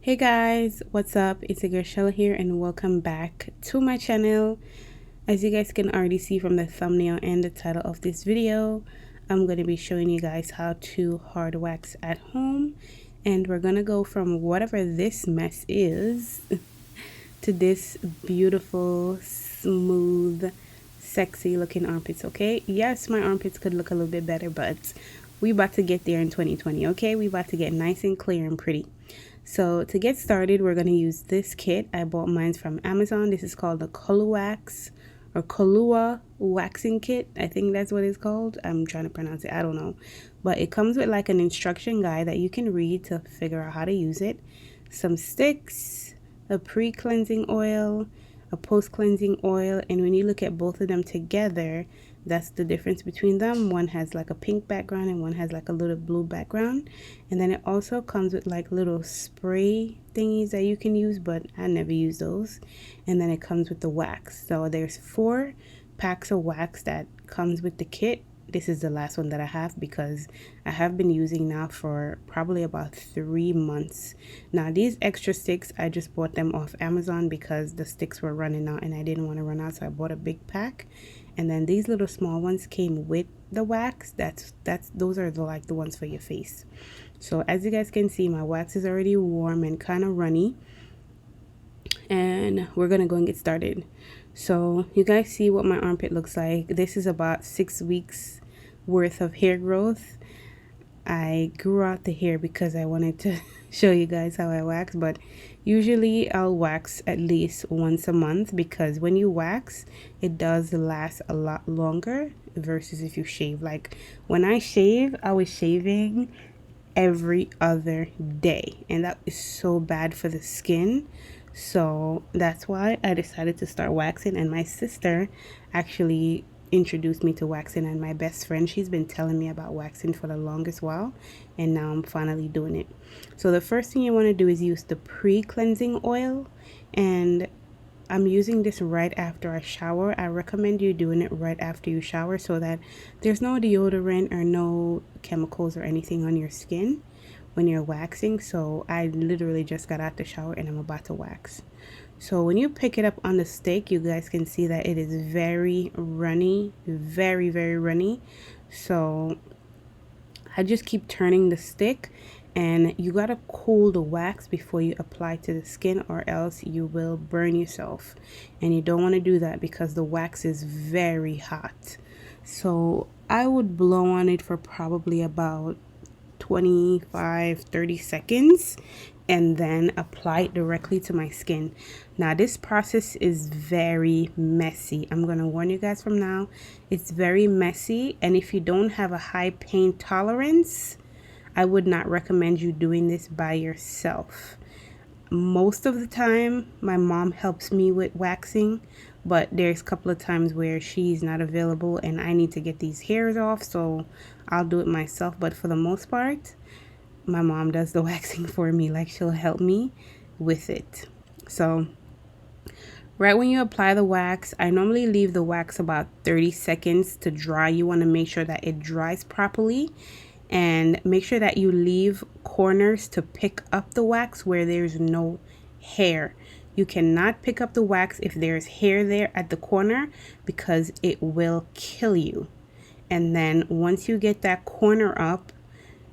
Hey guys, what's up? It's your girl Shell here and welcome back to my channel. As you guys can already see from the thumbnail and the title of this video, I'm going to be showing you guys how to hard wax at home, and we're going to go from whatever this mess is to this beautiful, smooth, sexy looking armpits. Okay, yes, my armpits could look a little bit better, but we about to get there in 2020. Okay, we about to get nice and clear and pretty. So to get started, we're going to use this kit. I bought mine from Amazon. This is called the Wax or Kahlua waxing kit. I think that's what it's called. I'm trying to pronounce it. I don't know. But it comes with like an instruction guide that you can read to figure out how to use it. Some sticks, a pre-cleansing oil, a post-cleansing oil, and when you look at both of them together, that's the difference between them. One has like a pink background and one has like a little blue background. And then it also comes with like little spray thingies that you can use, but I never use those. And then it comes with the wax. So there's 4 packs of wax that comes with the kit. This is the last one that I have because I have been using now for probably about 3 months. Now these extra sticks, I just bought them off Amazon because the sticks were running out and I didn't want to run out, so I bought a big pack. And then these little small ones came with the wax. Those are the ones for your face. So as you guys can see, my wax is already warm and kind of runny, and we're gonna go and get started. So you guys see what my armpit looks like. This is about 6 weeks worth of hair growth. I grew out the hair because I wanted to show you guys how I wax, but usually I'll wax at least once a month because when you wax, it does last a lot longer versus if you shave. Like when I shave, I was shaving every other day, and that is so bad for the skin. So that's why I decided to start waxing, and my sister actually introduced me to waxing, and my best friend, she's been telling me about waxing for the longest while, and now I'm finally doing it. So the first thing you want to do is use the pre-cleansing oil, and I'm using this right after I shower. I recommend you doing it right after you shower so that there's no deodorant or no chemicals or anything on your skin when you're waxing. So I literally just got out the shower and I'm about to wax. So when you pick it up on the stick, you guys can see that it is very runny, very, very runny. So I just keep turning the stick, and you gotta cool the wax before you apply to the skin, or else you will burn yourself, and you don't want to do that because the wax is very hot. So I would blow on it for probably about 25-30 seconds and then apply it directly to my skin. Now this process is very messy. I'm going to warn you guys from now. It's very messy, and if you don't have a high pain tolerance, I would not recommend you doing this by yourself. Most of the time my mom helps me with waxing, but there's a couple of times where she's not available and I need to get these hairs off, so I'll do it myself. But for the most part, my mom does the waxing for me. Like, she'll help me with it. So right when you apply the wax, I normally leave the wax about 30 seconds to dry. You want to make sure that it dries properly, and make sure that you leave corners to pick up the wax where there's no hair. You cannot pick up the wax if there's hair there at the corner because it will kill you. And then once you get that corner up,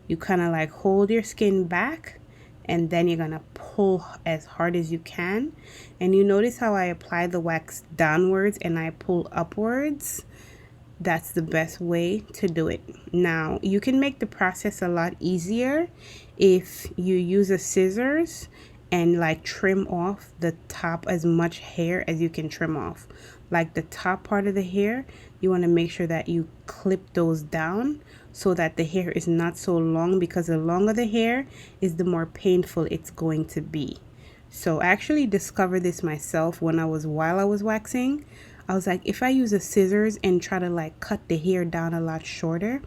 you kind of like hold your skin back, and then you're gonna pull as hard as you can. And you notice how I apply the wax downwards and I pull upwards. That's the best way to do it. Now you can make the process a lot easier if you use a scissors and like trim off the top as much hair as you can trim off. Like the top part of the hair, you want to make sure that you clip those down so that the hair is not so long, because the longer the hair is, the more painful it's going to be. So I actually discovered this myself while I was waxing. I was like, if I use a scissors and try to like cut the hair down a lot shorter,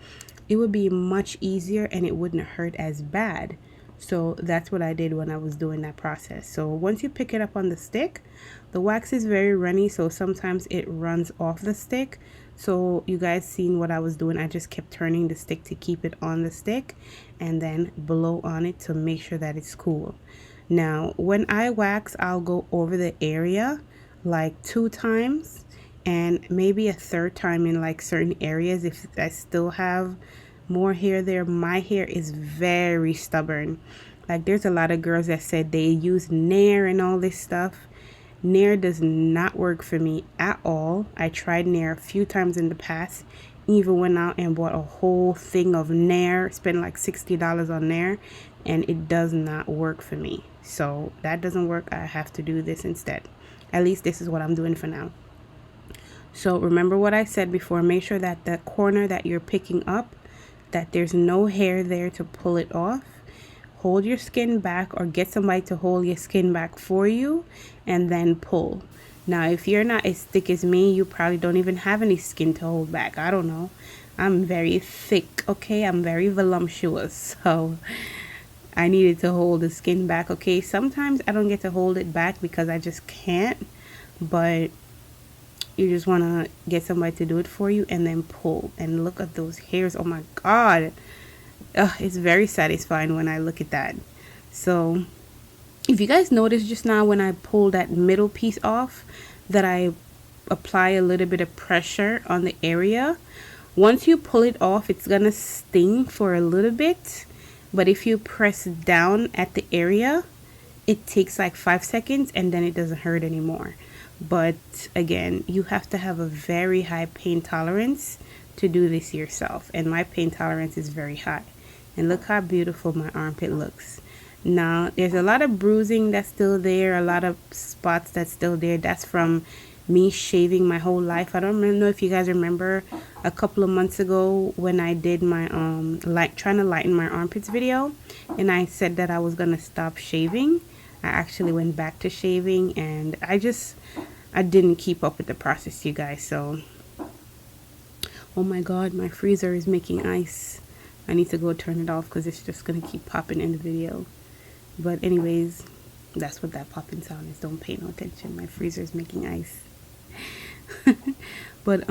it would be much easier and it wouldn't hurt as bad. So that's what I did when I was doing that process. So once you pick it up on the stick, the wax is very runny, so sometimes it runs off the stick. So you guys seen what I was doing. I just kept turning the stick to keep it on the stick and then blow on it to make sure that it's cool. Now when I wax, I'll go over the area like 2 times, and maybe a third time in like certain areas if I still have more hair there. My hair is very stubborn. Like there's a lot of girls that said they use Nair and all this stuff. Nair does not work for me at all. I tried Nair a few times in the past, even went out and bought a whole thing of Nair, spent like $60 on Nair, and it does not work for me. So that doesn't work. I have to do this instead. At least this is what I'm doing for now. So remember what I said before, make sure that the corner that you're picking up, that there's no hair there to pull it off. Hold your skin back or get somebody to hold your skin back for you and then pull. Now, if you're not as thick as me, you probably don't even have any skin to hold back. I don't know. I'm very thick, okay? I'm very voluptuous. So I needed to hold the skin back, okay? Sometimes I don't get to hold it back because I just can't. But you just want to get somebody to do it for you and then pull. And look at those hairs. Oh my God. It's very satisfying when I look at that. So if you guys noticed just now when I pulled that middle piece off, that I apply a little bit of pressure on the area. Once you pull it off, it's gonna sting for a little bit. But if you press down at the area, it takes like 5 seconds and then it doesn't hurt anymore. But again, you have to have a very high pain tolerance to do this yourself. And my pain tolerance is very high. And look how beautiful my armpit looks. Now, there's a lot of bruising that's still there, a lot of spots that's still there. That's from me shaving my whole life. I don't know if you guys remember a couple of months ago when I did my trying to lighten my armpits video, and I said that I was gonna stop shaving. I actually went back to shaving, and I didn't keep up with the process, you guys. So, oh my God, my freezer is making ice. I need to go turn it off because it's just gonna keep popping in the video. But anyways, that's what that popping sound is. Don't pay no attention. My freezer is making ice. But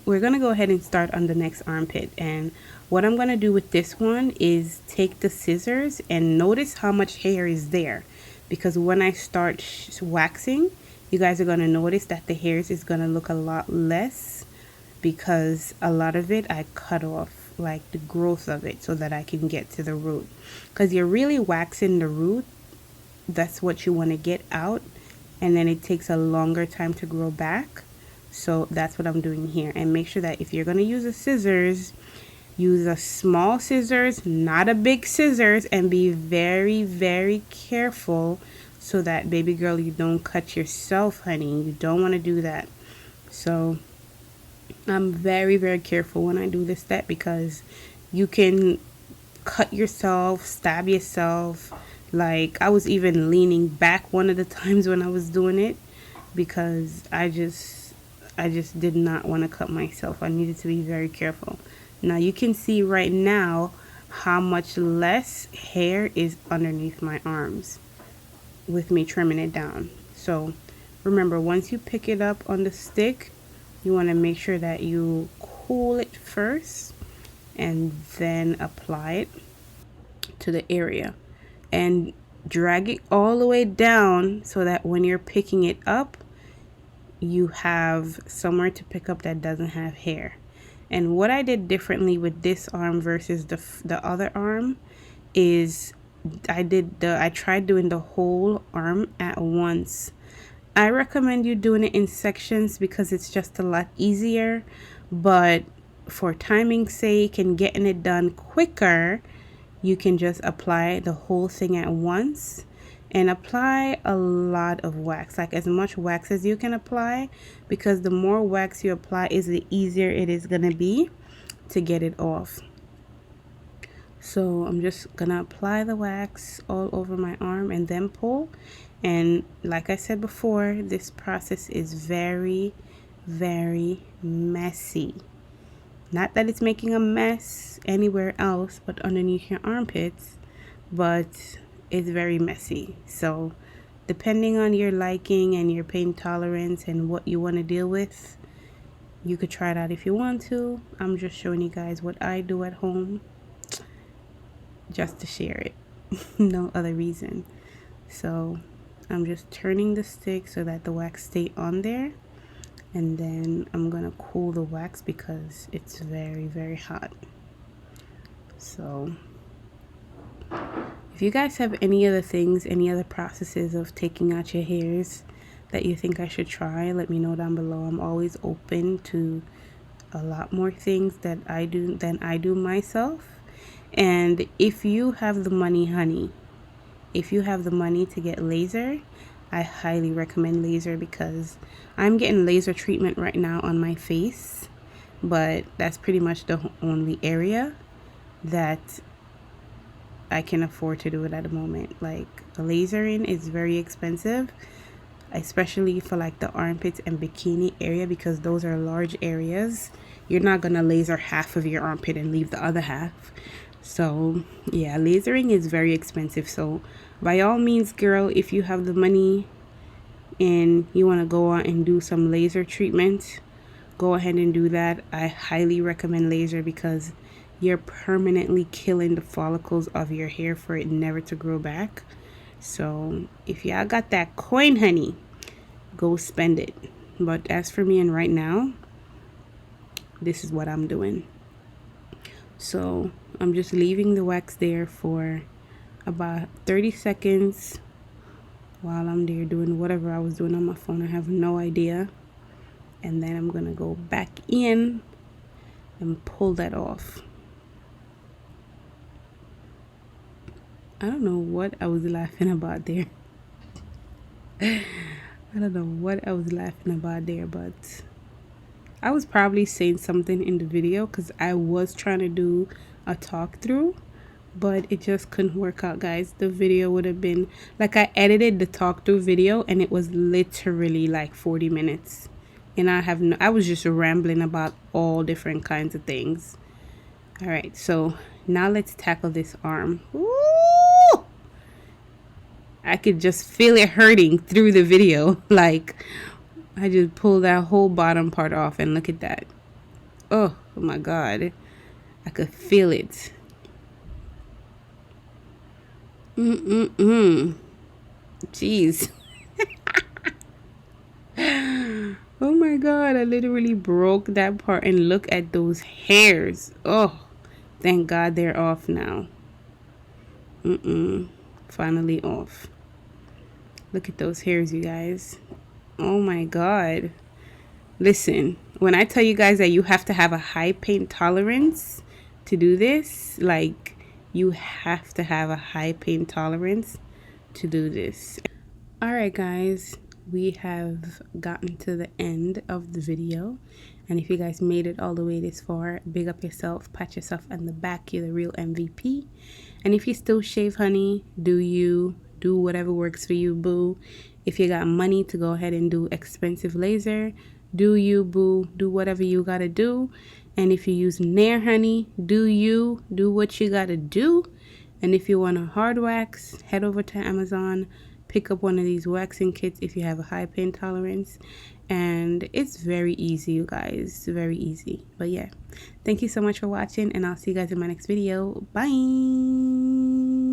we're gonna go ahead and start on the next armpit. And what I'm gonna do with this one is take the scissors and notice how much hair is there, because when I start waxing, you guys are gonna notice that the hairs is gonna look a lot less, because a lot of it I cut off, like the growth of it, so that I can get to the root. Because you're really waxing the root, that's what you want to get out, and then it takes a longer time to grow back. So that's what I'm doing here. And make sure that if you're going to use a scissors, use a small scissors, not a big scissors, and be very, very careful so that, baby girl, you don't cut yourself, honey. You don't want to do that. So I'm very, very careful when I do this step, because you can cut yourself, stab yourself. Like, I was even leaning back one of the times when I was doing it, because I just did not want to cut myself. I needed to be very careful. Now you can see right now how much less hair is underneath my arms with me trimming it down. So remember, once you pick it up on the stick, you want to make sure that you cool it first and then apply it to the area, and drag it all the way down so that when you're picking it up, you have somewhere to pick up that doesn't have hair. And what I did differently with this arm versus the other arm is I tried doing the whole arm at once. I recommend you doing it in sections because it's just a lot easier, but for timing's sake and getting it done quicker, you can just apply the whole thing at once, and apply a lot of wax, like as much wax as you can apply, because the more wax you apply is the easier it is going to be to get it off. So I'm just gonna apply the wax all over my arm and then pull. And like I said before, this process is very, very messy. Not that it's making a mess anywhere else but underneath your armpits, but it's very messy. So depending on your liking and your pain tolerance and what you want to deal with, you could try it out if you want to. I'm just showing you guys what I do at home, just to share it. No other reason. So I'm just turning the stick so that the wax stay on there, and then I'm gonna cool the wax because it's very, very hot. So if you guys have any other things, any other processes of taking out your hairs that you think I should try, let me know down below. I'm always open to a lot more things that I do than I do myself. And if you have the money, honey, if you have the money to get laser, I highly recommend laser, because I'm getting laser treatment right now on my face, but that's pretty much the only area that I can afford to do it at the moment. Like, the lasering is very expensive, especially for like the armpits and bikini area, because those are large areas. You're not gonna laser half of your armpit and leave the other half. So yeah, lasering is very expensive. So by all means, girl, if you have the money and you want to go out and do some laser treatment, go ahead and do that. I highly recommend laser because you're permanently killing the follicles of your hair for it never to grow back. So if y'all got that coin, honey, go spend it. But as for me, and right now, this is what I'm doing. So I'm just leaving the wax there for about 30 seconds while I'm there doing whatever I was doing on my phone. I have no idea. And then I'm gonna go back in and pull that off. I don't know what I was laughing about there. I don't know what I was laughing about there, but I was probably saying something in the video because I was trying to do a talk through, but it just couldn't work out, guys. The video would have been like, I edited the talk through video and it was literally like 40 minutes. And I was just rambling about all different kinds of things. All right, so now let's tackle this arm. Woo! I could just feel it hurting through the video. Like, I just pulled that whole bottom part off and look at that. Oh my God. I could feel it. Jeez. Oh my God. I literally broke that part, and look at those hairs. Oh, thank God they're off now. Finally off. Look at those hairs, you guys. Oh my God. Listen, when I tell you guys that you have to have a high pain tolerance to do this, like, you have to have a high pain tolerance to do this. All right, guys, we have gotten to the end of the video. And if you guys made it all the way this far, big up yourself, pat yourself on the back. You're the real MVP. And if you still shave, honey, do whatever works for you, boo. If you got money to go ahead and do expensive laser, do you, boo. Do whatever you gotta do. And if you use Nair, honey, do what you gotta do. And if you want a hard wax, head over to Amazon, pick up one of these waxing kits if you have a high pain tolerance. And it's very easy, you guys, very easy. But yeah, thank you so much for watching, and I'll see you guys in my next video. Bye.